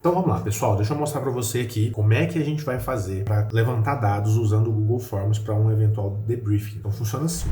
Então vamos lá, pessoal, deixa eu mostrar para você aqui como é que a gente vai fazer para levantar dados usando o Google Forms para um eventual debriefing. Então funciona assim.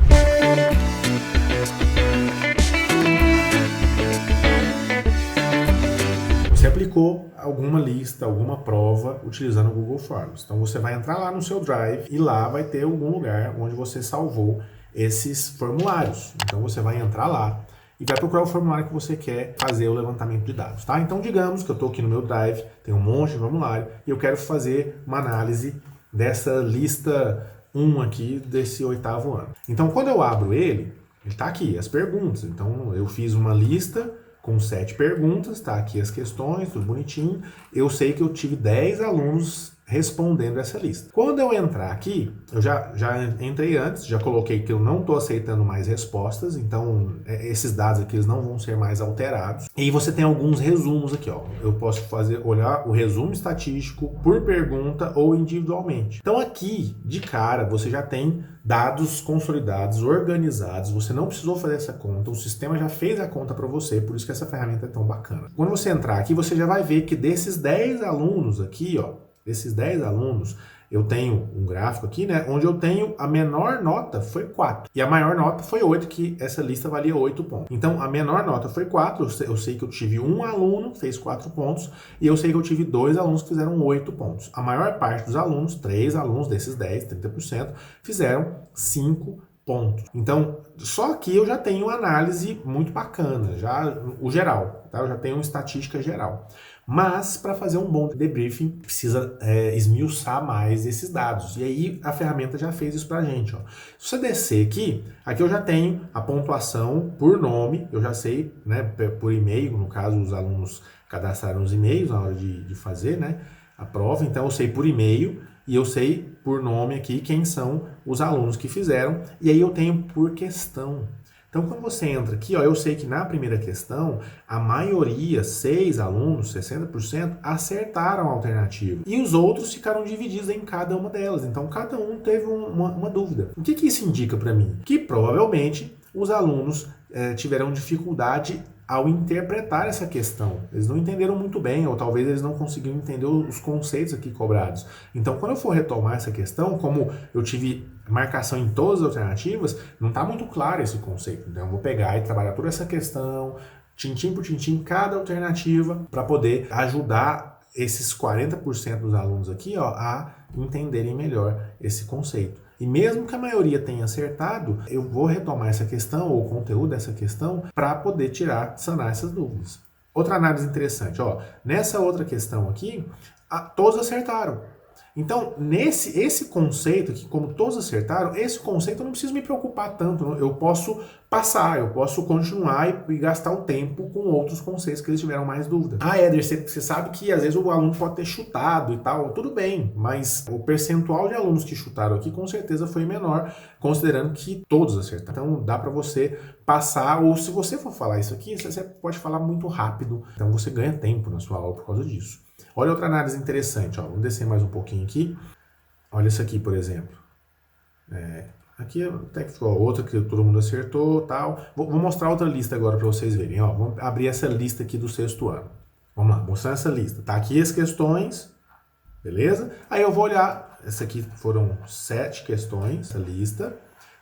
Você aplicou alguma lista, alguma prova utilizando o Google Forms. Então você vai entrar lá no seu Drive e lá vai ter algum lugar onde você salvou esses formulários. Então você vai entrar lá e vai procurar o formulário que você quer fazer o levantamento de dados, tá? Então digamos que eu estou aqui no meu Drive, tem um monte de formulário e eu quero fazer uma análise dessa lista 1 aqui desse 8º ano. Então quando eu abro ele está aqui, as perguntas. Então eu fiz uma lista com 7 perguntas, tá aqui as questões, tudo bonitinho. Eu sei que eu tive 10 alunos respondendo essa lista. Quando eu entrar aqui, eu já entrei antes, já coloquei que eu não estou aceitando mais respostas, então esses dados aqui eles não vão ser mais alterados. E você tem alguns resumos aqui, ó. Eu posso olhar o resumo estatístico por pergunta ou individualmente. Então aqui, de cara, você já tem dados consolidados, organizados, você não precisou fazer essa conta, o sistema já fez a conta para você, por isso que essa ferramenta é tão bacana. Quando você entrar aqui, você já vai ver que desses 10 alunos aqui, ó, desses 10 alunos, eu tenho um gráfico aqui, né, onde eu tenho a menor nota foi 4 e a maior nota foi 8, que essa lista valia 8 pontos. Então, a menor nota foi 4, eu sei que eu tive um aluno que fez 4 pontos e eu sei que eu tive 2 alunos que fizeram 8 pontos. A maior parte dos alunos, 3 alunos desses 10, 30%, fizeram 5 pontos. Então, só aqui eu já tenho uma análise muito bacana, já o geral, tá? Eu já tenho uma estatística geral. Mas, para fazer um bom debriefing, precisa esmiuçar mais esses dados. E aí, a ferramenta já fez isso para a gente. Ó. Se você descer aqui eu já tenho a pontuação por nome, eu já sei, né, por e-mail, no caso, os alunos cadastraram os e-mails na hora de fazer, né, a prova. Então, eu sei por e-mail e eu sei por nome aqui quem são os alunos que fizeram. E aí, eu tenho por questão. Então, quando você entra aqui, ó, eu sei que na primeira questão, a maioria, 6 alunos, 60%, acertaram a alternativa. E os outros ficaram divididos em cada uma delas. Então, cada um teve uma dúvida. O que isso indica para mim? Que provavelmente os alunos tiveram dificuldade ao interpretar essa questão. Eles não entenderam muito bem, ou talvez eles não conseguiram entender os conceitos aqui cobrados. Então, quando eu for retomar essa questão, como eu tive marcação em todas as alternativas, não está muito claro esse conceito. Então, eu vou pegar e trabalhar toda essa questão, tintim por tintim, cada alternativa, para poder ajudar esses 40% dos alunos aqui, ó, a entenderem melhor esse conceito. E mesmo que a maioria tenha acertado, eu vou retomar essa questão, ou o conteúdo dessa questão, para poder sanar essas dúvidas. Outra análise interessante, ó, nessa outra questão aqui, todos acertaram. Então, esse conceito aqui, como todos acertaram, esse conceito eu não preciso me preocupar tanto, eu posso passar, eu posso continuar e gastar o tempo com outros conceitos que eles tiveram mais dúvida. Éder, você sabe que às vezes o aluno pode ter chutado e tal, tudo bem, mas o percentual de alunos que chutaram aqui com certeza foi menor, considerando que todos acertaram. Então, dá para você passar, ou se você for falar isso aqui, você pode falar muito rápido, então você ganha tempo na sua aula por causa disso. Olha outra análise interessante, ó. Vamos descer mais um pouquinho aqui. Olha isso aqui, por exemplo. Aqui até que ficou outra que todo mundo acertou, tal. Vou mostrar outra lista agora para vocês verem. Ó. Vamos abrir essa lista aqui do 6º ano. Vamos lá, mostrar essa lista. Tá aqui as questões, beleza? Aí eu vou olhar, essa aqui foram 7 questões, essa lista.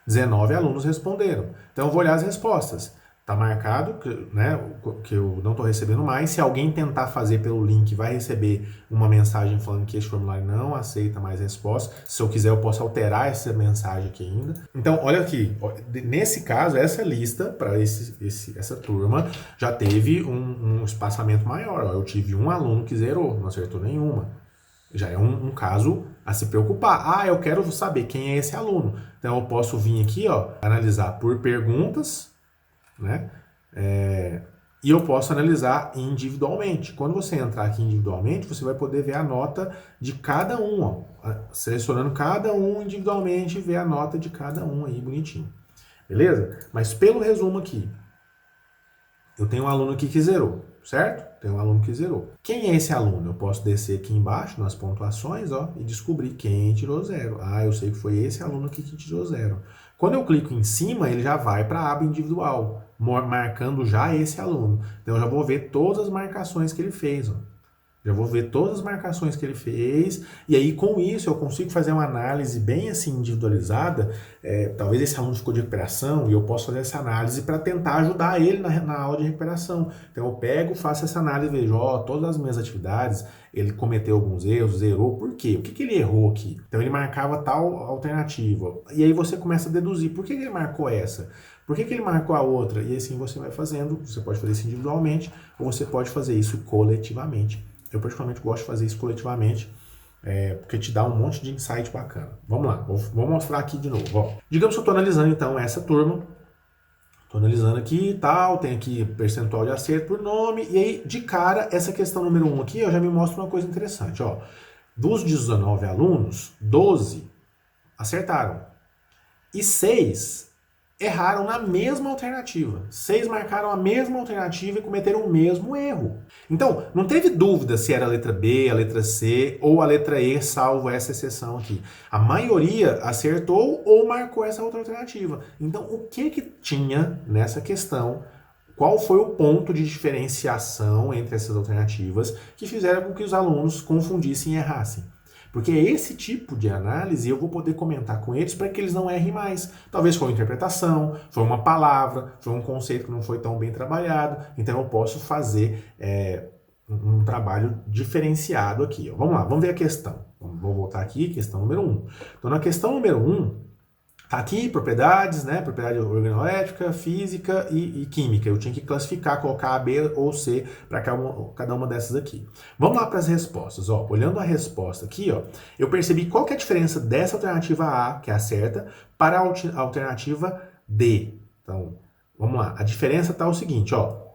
19 alunos responderam. Então eu vou olhar as respostas. Está marcado que eu não estou recebendo mais. Se alguém tentar fazer pelo link, vai receber uma mensagem falando que esse formulário não aceita mais resposta. Se eu quiser, eu posso alterar essa mensagem aqui ainda. Então, olha aqui. Nesse caso, essa lista, para essa turma, já teve um espaçamento maior. Ó. Eu tive um aluno que zerou, não acertou nenhuma. Já é um caso a se preocupar. Eu quero saber quem é esse aluno. Então, eu posso vir aqui, ó, analisar por perguntas, né? E eu posso analisar individualmente. Quando você entrar aqui individualmente, você vai poder ver a nota de cada um, ó, selecionando cada um individualmente e ver a nota de cada um aí bonitinho. Beleza? Mas pelo resumo aqui, eu tenho um aluno aqui que zerou, certo? Tem um aluno que zerou. Quem é esse aluno? Eu posso descer aqui embaixo nas pontuações, ó, e descobrir quem tirou 0. Eu sei que foi esse aluno aqui que tirou 0. Quando eu clico em cima, ele já vai para a aba individual, marcando já esse aluno. Então eu já vou ver todas as marcações que ele fez, ó. Já vou ver todas as marcações que ele fez, e aí com isso eu consigo fazer uma análise bem assim individualizada. Talvez esse aluno ficou de recuperação e eu posso fazer essa análise para tentar ajudar ele na aula de recuperação. Então eu pego, faço essa análise e vejo, todas as minhas atividades, ele cometeu alguns erros, zerou, por quê? O que ele errou aqui? Então ele marcava tal alternativa, e aí você começa a deduzir, por que ele marcou essa? Por que ele marcou a outra? E assim você vai fazendo, você pode fazer isso individualmente, ou você pode fazer isso coletivamente. Eu particularmente gosto de fazer isso coletivamente, porque te dá um monte de insight bacana. Vamos lá, vou mostrar aqui de novo. Ó. Digamos que eu estou analisando então essa turma, estou analisando aqui e tal, tem aqui percentual de acerto por nome, e aí de cara essa questão número 1 aqui já me mostra uma coisa interessante. Ó. Dos 19 alunos, 12 acertaram e 6 erraram na mesma alternativa. 6 marcaram a mesma alternativa e cometeram o mesmo erro. Então, não teve dúvida se era a letra B, a letra C ou a letra E, salvo essa exceção aqui. A maioria acertou ou marcou essa outra alternativa. Então, o que tinha nessa questão? Qual foi o ponto de diferenciação entre essas alternativas que fizeram com que os alunos confundissem e errassem? Porque esse tipo de análise eu vou poder comentar com eles para que eles não errem mais. Talvez foi uma interpretação, foi uma palavra, foi um conceito que não foi tão bem trabalhado. Então eu posso fazer um trabalho diferenciado aqui. Ó. Vamos lá, vamos ver a questão. Vou voltar aqui, questão número 1. Então na questão número 1, tá aqui propriedades, né? Propriedade organolétrica, física e química. Eu tinha que classificar, colocar A, B ou C para cada uma dessas aqui. Vamos lá para as respostas. Ó, olhando a resposta aqui, ó, eu percebi qual que é a diferença dessa alternativa A, que é a certa, para a alternativa D. Então, vamos lá. A diferença tá o seguinte, ó.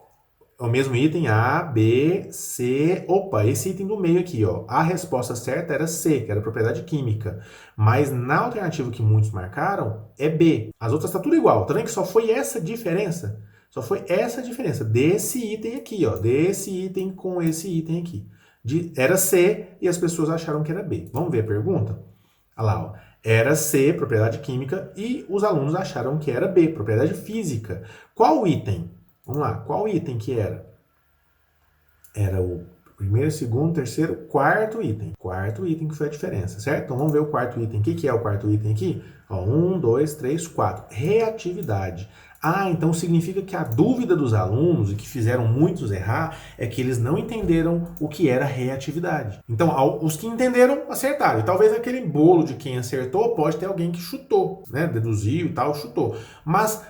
É o mesmo item A, B, C. Opa, esse item do meio aqui, ó. A resposta certa era C, que era propriedade química. Mas na alternativa que muitos marcaram, é B. As outras tá tudo igual. Tá vendo que só foi essa diferença? Só foi essa diferença desse item aqui, ó. Desse item com esse item aqui. Era C e as pessoas acharam que era B. Vamos ver a pergunta? Olha lá, ó. Era C, propriedade química, e os alunos acharam que era B, propriedade física. Qual item? Vamos lá, qual item que era? Era o primeiro, segundo, terceiro, quarto item. Quarto item que foi a diferença, certo? Então vamos ver o quarto item. O que é o quarto item aqui? Ó, 1, 2, 3, 4. Reatividade. Então significa que a dúvida dos alunos, e que fizeram muitos errar, é que eles não entenderam o que era reatividade. Então, os que entenderam, acertaram. E talvez aquele bolo de quem acertou, pode ter alguém que chutou, né? Deduziu e tal, chutou. Mas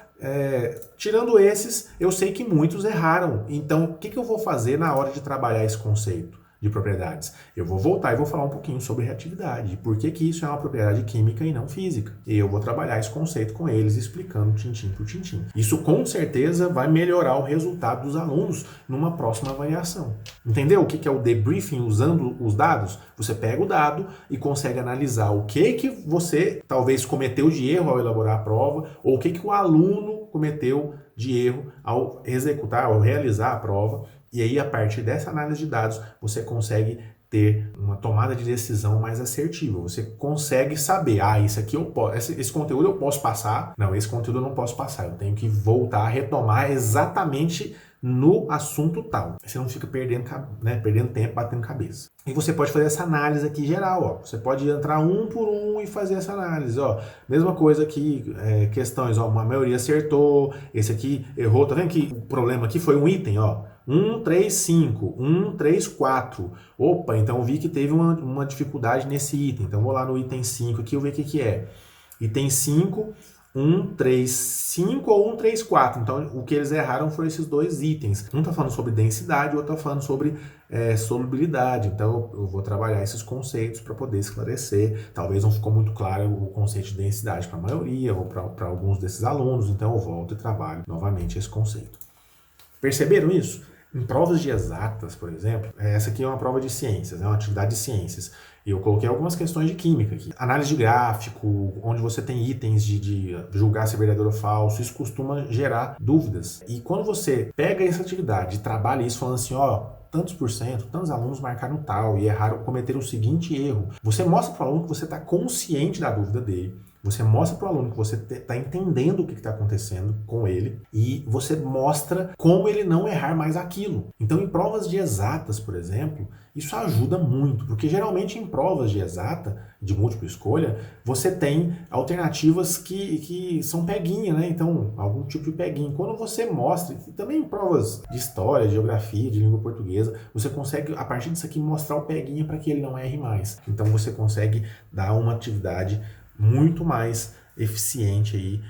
tirando esses, eu sei que muitos erraram. Então, o que eu vou fazer na hora de trabalhar esse conceito de propriedades? Eu vou voltar e vou falar um pouquinho sobre reatividade. Por que isso é uma propriedade química e não física? E eu vou trabalhar esse conceito com eles, explicando tintim por tintim. Isso com certeza vai melhorar o resultado dos alunos numa próxima avaliação. Entendeu o que é o debriefing usando os dados? Você pega o dado e consegue analisar o que você talvez cometeu de erro ao elaborar a prova, ou o que o aluno cometeu de erro ao executar, ao realizar a prova. E aí, a partir dessa análise de dados, você consegue ter uma tomada de decisão mais assertiva. Você consegue saber, isso aqui eu posso, esse conteúdo eu posso passar. Não, esse conteúdo eu não posso passar. Eu tenho que voltar a retomar exatamente no assunto tal. Você não fica perdendo tempo batendo cabeça. E você pode fazer essa análise aqui geral, ó. Você pode entrar um por um e fazer essa análise, ó. Mesma coisa aqui, questões, ó. Uma maioria acertou, esse aqui errou. Tá vendo que o problema aqui foi um item, ó. 1, 3, 5, 1, 3, 4. Opa, então eu vi que teve uma dificuldade nesse item. Então vou lá no item 5 aqui e ver o que é. Item 5, 1, 3, 5 ou 1, 3, 4. Então, o que eles erraram foram esses dois itens. Um está falando sobre densidade, o outro está falando sobre solubilidade. Então, eu vou trabalhar esses conceitos para poder esclarecer. Talvez não ficou muito claro o conceito de densidade para a maioria ou para alguns desses alunos. Então, eu volto e trabalho novamente esse conceito. Perceberam isso? Em provas de exatas, por exemplo, essa aqui é uma prova de ciências, é uma atividade de ciências. E eu coloquei algumas questões de química aqui. Análise de gráfico, onde você tem itens de julgar se é verdadeiro ou falso, isso costuma gerar dúvidas. E quando você pega essa atividade e trabalha isso falando assim, tantos por cento, tantos alunos marcaram tal e erraram, cometeram o seguinte erro. Você mostra para o aluno que você está consciente da dúvida dele. Você mostra para o aluno que você está entendendo o que está acontecendo com ele e você mostra como ele não errar mais aquilo. Então, em provas de exatas, por exemplo, isso ajuda muito, porque geralmente em provas de exata, de múltipla escolha, você tem alternativas que são peguinha, né? Então, algum tipo de peguinha. Quando você mostra, e também em provas de história, de geografia, de língua portuguesa, você consegue, a partir disso aqui, mostrar o peguinha para que ele não erre mais. Então, você consegue dar uma atividade muito mais eficiente aí,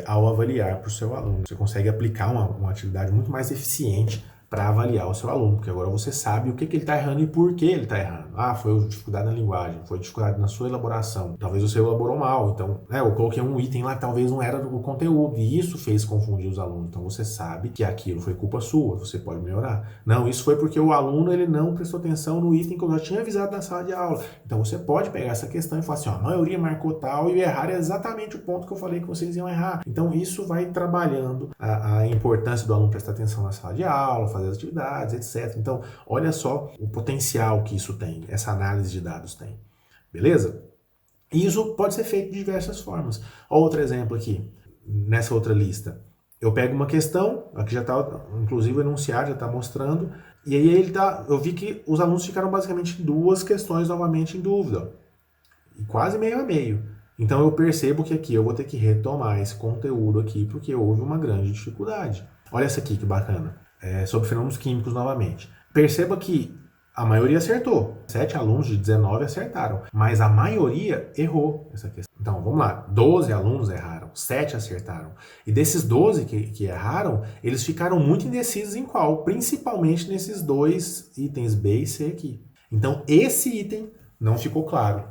ao avaliar para o seu aluno. Você consegue aplicar uma atividade muito mais eficiente para avaliar o seu aluno, porque agora você sabe o que ele está errando e por que ele está errando. Ah, foi dificuldade na linguagem, foi dificuldade na sua elaboração, talvez você elaborou mal, então eu coloquei um item lá que talvez não era o conteúdo, e isso fez confundir os alunos. Então você sabe que aquilo foi culpa sua, você pode melhorar. Não, isso foi porque o aluno ele não prestou atenção no item que eu já tinha avisado na sala de aula. Então você pode pegar essa questão e falar assim, ó, a maioria marcou tal e errar é exatamente o ponto que eu falei que vocês iam errar. Então isso vai trabalhando a importância do aluno prestar atenção na sala de aula, fazer as atividades, etc. Então, olha só o potencial que isso tem, essa análise de dados tem. Beleza? E isso pode ser feito de diversas formas. Outro exemplo aqui, nessa outra lista. Eu pego uma questão, aqui já está, inclusive o enunciado já está mostrando, e aí eu vi que os alunos ficaram basicamente 2 questões novamente em dúvida. E quase meio a meio. Então eu percebo que aqui eu vou ter que retomar esse conteúdo aqui, porque houve uma grande dificuldade. Olha essa aqui que bacana. Sobre fenômenos químicos novamente. Perceba que a maioria acertou. 7 alunos de 19 acertaram, mas a maioria errou essa questão. Então, vamos lá. 12 alunos erraram, 7 acertaram. E desses 12 que erraram, eles ficaram muito indecisos em qual? Principalmente nesses 2 itens B e C aqui. Então, esse item não ficou claro.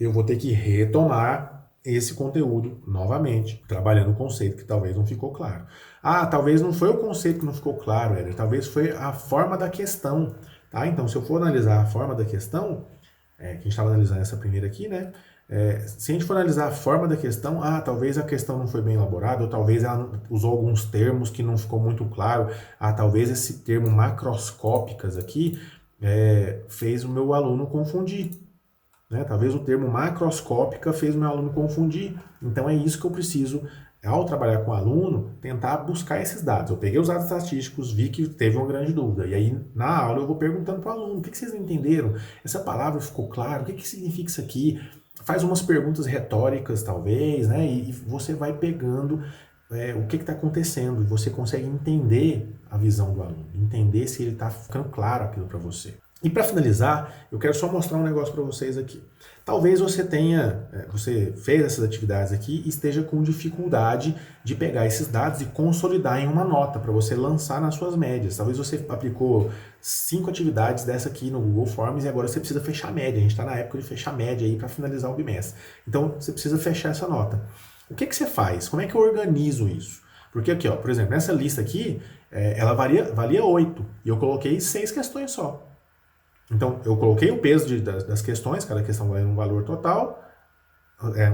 Eu vou ter que retomar esse conteúdo novamente, trabalhando o conceito que talvez não ficou claro. Ah, talvez não foi o conceito que não ficou claro, Éder, talvez foi a forma da questão. Tá? Então, se eu for analisar a forma da questão, que a gente estava analisando essa primeira aqui, né? Se a gente for analisar a forma da questão, talvez a questão não foi bem elaborada, ou talvez ela usou alguns termos que não ficou muito claro, talvez esse termo macroscópicas aqui fez o meu aluno confundir. Né? Talvez o termo macroscópica fez o meu aluno confundir. Então é isso que eu preciso, ao trabalhar com o aluno, tentar buscar esses dados. Eu peguei os dados estatísticos, vi que teve uma grande dúvida. E aí, na aula, eu vou perguntando para o aluno, o que vocês não entenderam? Essa palavra ficou clara? O que significa isso aqui? Faz umas perguntas retóricas, talvez, né? E você vai pegando o que está acontecendo. E você consegue entender a visão do aluno, entender se ele está ficando claro aquilo para você. E para finalizar, eu quero só mostrar um negócio para vocês aqui. Talvez você você fez essas atividades aqui e esteja com dificuldade de pegar esses dados e consolidar em uma nota para você lançar nas suas médias. Talvez você aplicou 5 atividades dessa aqui no Google Forms e agora você precisa fechar a média. A gente está na época de fechar a média aí para finalizar o bimestre. Então você precisa fechar essa nota. O que você faz? Como é que eu organizo isso? Porque aqui, ó, por exemplo, nessa lista aqui, ela valia 8 e eu coloquei 6 questões só. Então, eu coloquei o peso das questões, cada questão valendo um valor total,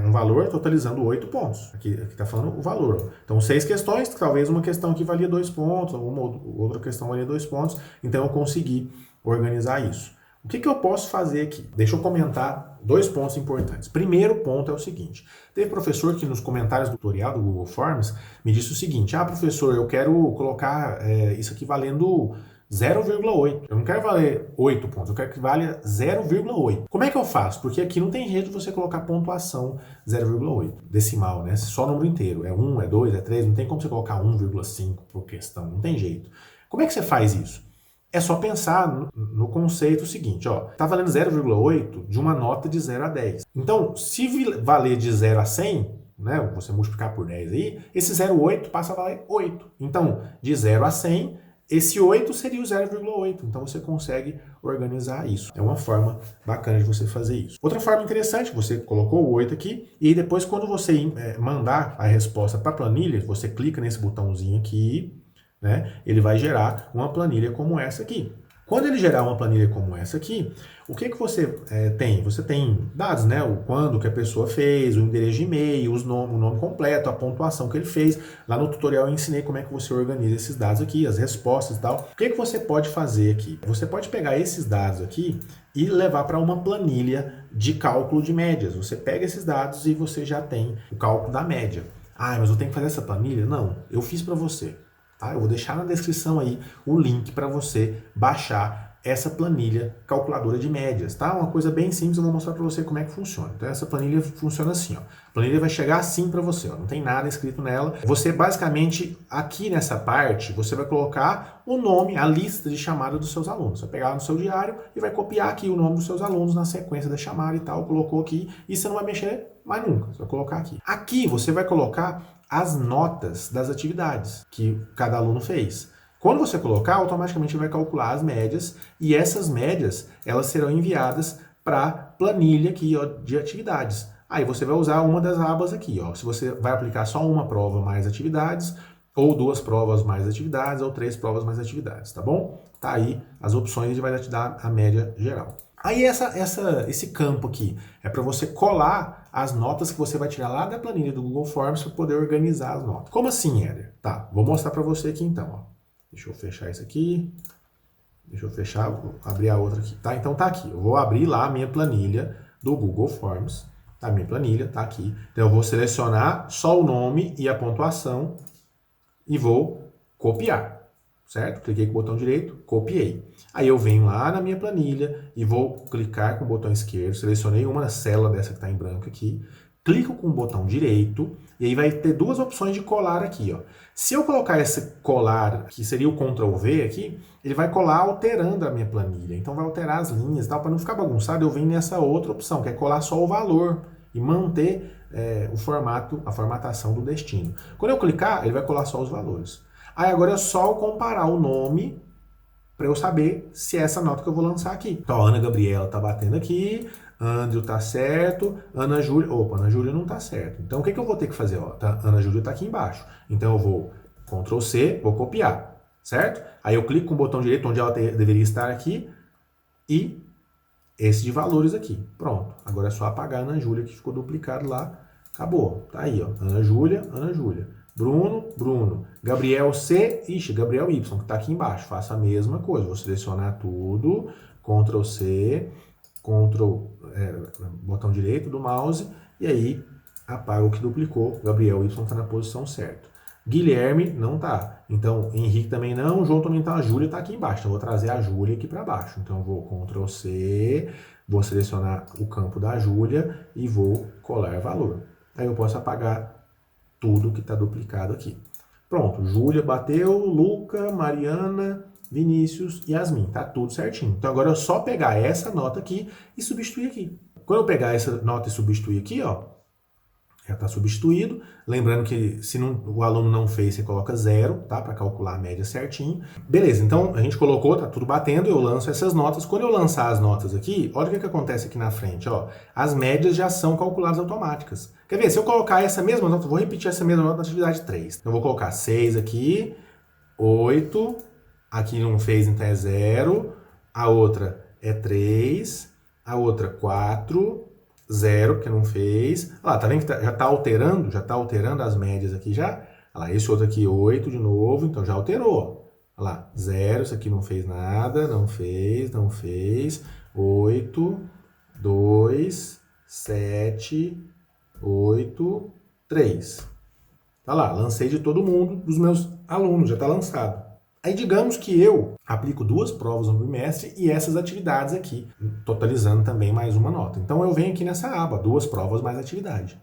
um valor totalizando 8 pontos. Aqui está falando o valor. Então, 6 questões, talvez uma questão aqui valia 2 pontos, uma outra questão valia 2 pontos. Então, eu consegui organizar isso. O que eu posso fazer aqui? Deixa eu comentar 2 pontos importantes. Primeiro ponto é o seguinte. Teve professor que nos comentários do tutorial do Google Forms me disse o seguinte, professor, eu quero colocar isso aqui valendo 0,8. Eu não quero valer 8 pontos, eu quero que valha 0,8. Como é que eu faço? Porque aqui não tem jeito de você colocar pontuação 0,8, decimal, né? Só número inteiro. É 1, é 2, é 3, não tem como você colocar 1,5 por questão, não tem jeito. Como é que você faz isso? É só pensar no conceito seguinte, tá valendo 0,8 de uma nota de 0 a 10. Então, se valer de 0 a 100, né, você multiplicar por 10 aí, esse 0,8 passa a valer 8. Então, de 0 a 100, esse 8 seria o 0,8, então você consegue organizar isso. É uma forma bacana de você fazer isso. Outra forma interessante, você colocou o 8 aqui, e depois quando você mandar a resposta para a planilha, você clica nesse botãozinho aqui, né, ele vai gerar uma planilha como essa aqui. Quando ele gerar uma planilha como essa aqui, o que você tem? Você tem dados, né? O quando que a pessoa fez, o endereço de e-mail, o nome completo, a pontuação que ele fez. Lá no tutorial eu ensinei como é que você organiza esses dados aqui, as respostas e tal. O que você pode fazer aqui? Você pode pegar esses dados aqui e levar para uma planilha de cálculo de médias. Você pega esses dados e você já tem o cálculo da média. Ah, mas eu tenho que fazer essa planilha? Não, eu fiz para você. Tá? Eu vou deixar na descrição aí o link para você baixar essa planilha calculadora de médias, tá? Uma coisa bem simples, eu vou mostrar para você como é que funciona. Então essa planilha funciona assim, ó. A planilha vai chegar assim para você, ó. Não tem nada escrito nela. Você basicamente, aqui nessa parte, você vai colocar o nome, a lista de chamada dos seus alunos. Você vai pegar no seu diário e vai copiar aqui o nome dos seus alunos na sequência da chamada e tal, colocou aqui, e você não vai mexer mais nunca, você vai colocar aqui. Aqui você vai colocar as notas das atividades que cada aluno fez. Quando você colocar, automaticamente vai calcular as médias e essas médias elas serão enviadas para a planilha aqui, ó, de atividades. Aí você vai usar uma das abas aqui, ó. Se você vai aplicar só uma prova mais atividades, ou 2 provas mais atividades, ou 3 provas mais atividades, tá bom? Tá aí as opções, ele vai te dar a média geral. Aí esse campo aqui é para você colar as notas que você vai tirar lá da planilha do Google Forms para poder organizar as notas. Como assim, Éder? Tá, vou mostrar para você aqui então, ó. Deixa eu fechar isso aqui. Deixa eu fechar, vou abrir a outra aqui, tá? Então tá aqui. Eu vou abrir lá a minha planilha do Google Forms. Tá? Minha planilha tá aqui. Então eu vou selecionar só o nome e a pontuação e vou copiar, certo? Cliquei com o botão direito, copiei. Aí eu venho lá na minha planilha e vou clicar com o botão esquerdo. Selecionei uma célula dessa que está em branco aqui. Clico com o botão direito e aí vai ter 2 opções de colar aqui, ó. Se eu colocar esse colar, que seria o Ctrl V aqui, ele vai colar alterando a minha planilha. Então vai alterar as linhas e tal, para não ficar bagunçado, eu venho nessa outra opção, que é colar só o valor e manter o formato, a formatação do destino. Quando eu clicar, ele vai colar só os valores. Aí agora é só comparar o nome para eu saber se é essa nota que eu vou lançar aqui. Então a Ana Gabriela tá batendo aqui, Andrew tá certo, Ana Júlia... Opa, Ana Júlia não tá certo. Então o que eu vou ter que fazer? Ó, tá, Ana Júlia tá aqui embaixo. Então eu vou Ctrl C, vou copiar, certo? Aí eu clico com o botão direito onde ela deveria estar aqui e esse de valores aqui. Pronto. Agora é só apagar a Ana Júlia que ficou duplicado lá. Acabou. Tá aí, ó. Ana Júlia, Ana Júlia. Bruno, Bruno. Gabriel C, ixi, Gabriel Y, que está aqui embaixo. Faça a mesma coisa. Vou selecionar tudo, Ctrl C, botão direito do mouse, e aí apaga o que duplicou. Gabriel Y está na posição certa. Guilherme não tá. Então, Henrique também não, João também tá, a Júlia está aqui embaixo. Então, eu vou trazer a Júlia aqui para baixo. Então, eu vou Ctrl C, vou selecionar o campo da Júlia e vou colar valor. Aí eu posso apagar tudo que está duplicado aqui. Pronto, Júlia bateu, Luca, Mariana, Vinícius e Yasmin. Tá tudo certinho. Então agora é só pegar essa nota aqui e substituir aqui. Quando eu pegar essa nota e substituir aqui, ó, já está substituído. Lembrando que se o aluno não fez, você coloca 0, tá? Para calcular a média certinho. Beleza, então a gente colocou, tá tudo batendo, eu lanço essas notas. Quando eu lançar as notas aqui, olha o que acontece aqui na frente, ó. As médias já são calculadas automáticas. Quer ver? Se eu colocar essa mesma nota, eu vou repetir essa mesma nota na atividade 3. Então eu vou colocar 6 aqui, 8, aqui não fez, então é 0, a outra é 3, a outra 4, 0, que não fez. Olha lá, tá vendo que já está alterando as médias aqui já? Olha lá, esse outro aqui 8 de novo, então já alterou. Olha lá, 0, isso aqui não fez nada, não fez. 8, 2, 7, 8, 3. Tá lá, lancei de todo mundo, dos meus alunos, já está lançado. Aí digamos que eu aplico 2 provas no bimestre e essas atividades aqui, totalizando também mais uma nota. Então eu venho aqui nessa aba, 2 provas mais atividade.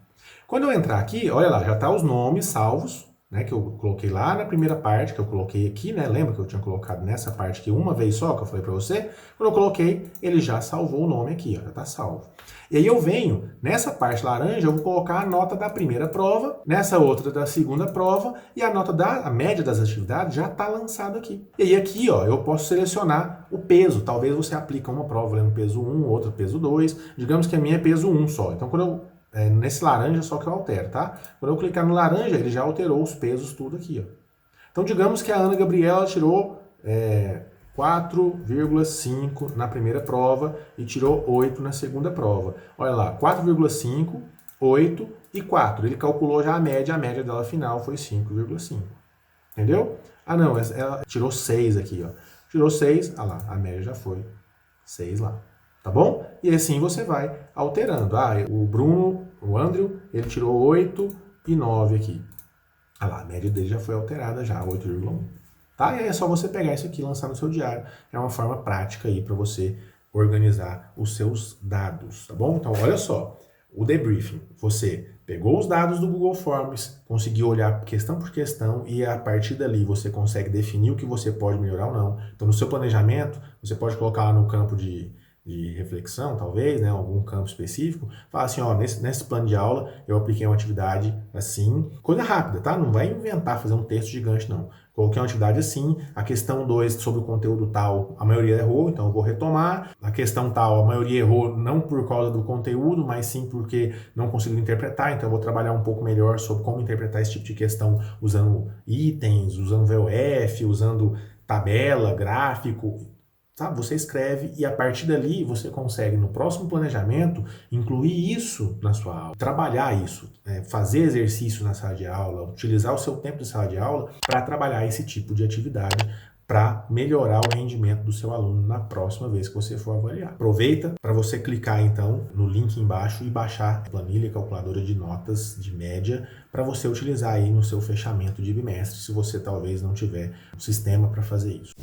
Quando eu entrar aqui, olha lá, já tá os nomes salvos, né, que eu coloquei lá na primeira parte, que eu coloquei aqui, né, lembra que eu tinha colocado nessa parte aqui uma vez só, que eu falei para você? Quando eu coloquei, ele já salvou o nome aqui, ó, já tá salvo. E aí eu venho, nessa parte laranja, eu vou colocar a nota da primeira prova, nessa outra da segunda prova, e a média das atividades já está lançada aqui. E aí aqui, ó, eu posso selecionar o peso. Talvez você aplique uma prova no peso 1, outra peso 2. Digamos que a minha é peso 1 só. Então, nesse laranja só que eu altero, tá? Quando eu clicar no laranja, ele já alterou os pesos tudo aqui, ó. Então, digamos que a Ana Gabriela tirou 4,5 na primeira prova e tirou 8 na segunda prova. Olha lá, 4,5, 8 e 4. Ele calculou já a média dela final foi 5,5. Entendeu? Ah não, ela tirou 6 aqui, ó. Tirou 6, ah lá, a média já foi 6 lá. Tá bom? E assim você vai alterando. Ah, o Bruno, o Andrew, ele tirou 8 e 9 aqui. Ah lá, a média dele já foi alterada já, 8,1. Tá? E aí é só você pegar isso aqui e lançar no seu diário. É uma forma prática aí para você organizar os seus dados, tá bom? Então, olha só, o debriefing. Você pegou os dados do Google Forms, conseguiu olhar questão por questão e a partir dali você consegue definir o que você pode melhorar ou não. Então, no seu planejamento, você pode colocar lá no campo de reflexão, talvez, né, algum campo específico, fala assim, ó, nesse plano de aula eu apliquei uma atividade assim, coisa rápida, tá? Não vai inventar, fazer um texto gigante, não. Coloquei uma atividade assim, a questão 2 sobre o conteúdo tal, a maioria errou, então eu vou retomar. A questão tal, a maioria errou não por causa do conteúdo, mas sim porque não conseguiu interpretar, então eu vou trabalhar um pouco melhor sobre como interpretar esse tipo de questão usando itens, usando VOF, usando tabela, gráfico. Sabe? Você escreve e a partir dali você consegue, no próximo planejamento, incluir isso na sua aula, trabalhar isso, fazer exercício na sala de aula, utilizar o seu tempo de sala de aula para trabalhar esse tipo de atividade para melhorar o rendimento do seu aluno na próxima vez que você for avaliar. Aproveita para você clicar então no link embaixo e baixar a planilha e calculadora de notas de média para você utilizar aí no seu fechamento de bimestre, se você talvez não tiver um sistema para fazer isso.